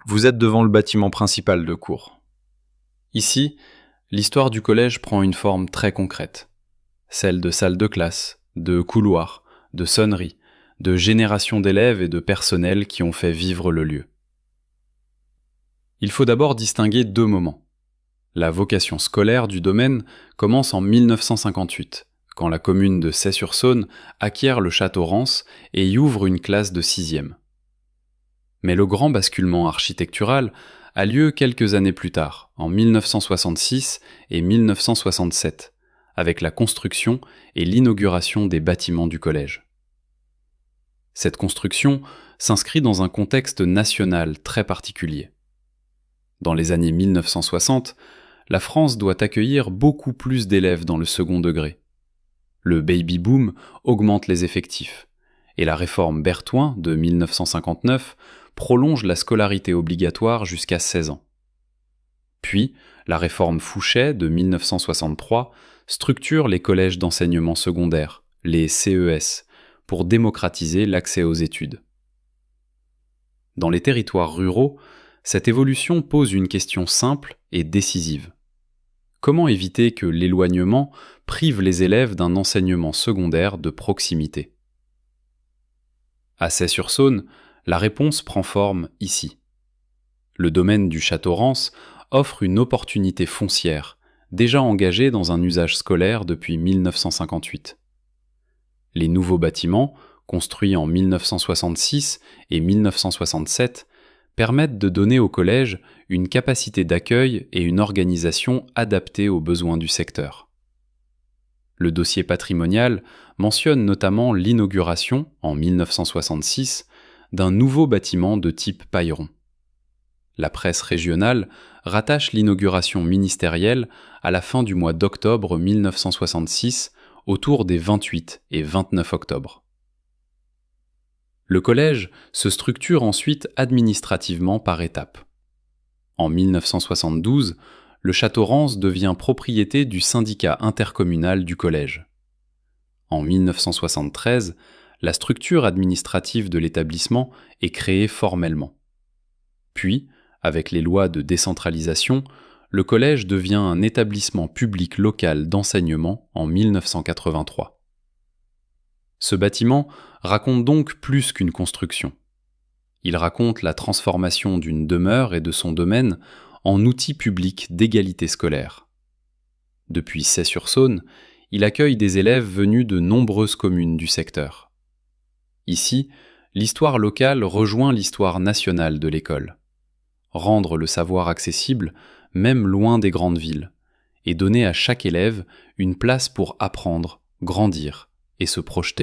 Vous êtes devant le bâtiment principal de cours. Ici, l'histoire du collège prend une forme très concrète. Celle de salles de classe, de couloirs, de sonneries, de générations d'élèves et de personnel qui ont fait vivre le lieu. Il faut d'abord distinguer deux moments. La vocation scolaire du domaine commence en 1958, quand la commune de Sey-sur-Saône acquiert le château Rance et y ouvre une classe de 6e. Mais le grand basculement architectural a lieu quelques années plus tard, en 1966 et 1967, avec la construction et l'inauguration des bâtiments du collège. Cette construction s'inscrit dans un contexte national très particulier. Dans les années 1960, la France doit accueillir beaucoup plus d'élèves dans le second degré. Le baby-boom augmente les effectifs, et la réforme Berthoin de 1959 prolonge la scolarité obligatoire jusqu'à 16 ans. Puis, la réforme Fouchet de 1963 structure les collèges d'enseignement secondaire, les CES, pour démocratiser l'accès aux études. Dans les territoires ruraux, cette évolution pose une question simple et décisive. Comment éviter que l'éloignement prive les élèves d'un enseignement secondaire de proximité ? À Sey-sur-Saône, la réponse prend forme ici. Le domaine du château Rance offre une opportunité foncière, déjà engagée dans un usage scolaire depuis 1958. Les nouveaux bâtiments, construits en 1966 et 1967, permettent de donner au collège une capacité d'accueil et une organisation adaptée aux besoins du secteur. Le dossier patrimonial mentionne notamment l'inauguration, en 1966, d'un nouveau bâtiment de type pailleron. La presse régionale rattache l'inauguration ministérielle à la fin du mois d'octobre 1966, autour des 28 et 29 octobre. Le collège se structure ensuite administrativement par étapes. En 1972, le château Rance devient propriété du syndicat intercommunal du collège. En 1973, la structure administrative de l'établissement est créée formellement. Puis, avec les lois de décentralisation, le collège devient un établissement public local d'enseignement en 1983. Ce bâtiment raconte donc plus qu'une construction. Il raconte la transformation d'une demeure et de son domaine en outil public d'égalité scolaire. Depuis Sey-sur-Saône, il accueille des élèves venus de nombreuses communes du secteur. Ici, l'histoire locale rejoint l'histoire nationale de l'école. Rendre le savoir accessible, même loin des grandes villes, et donner à chaque élève une place pour apprendre, grandir et se projeter.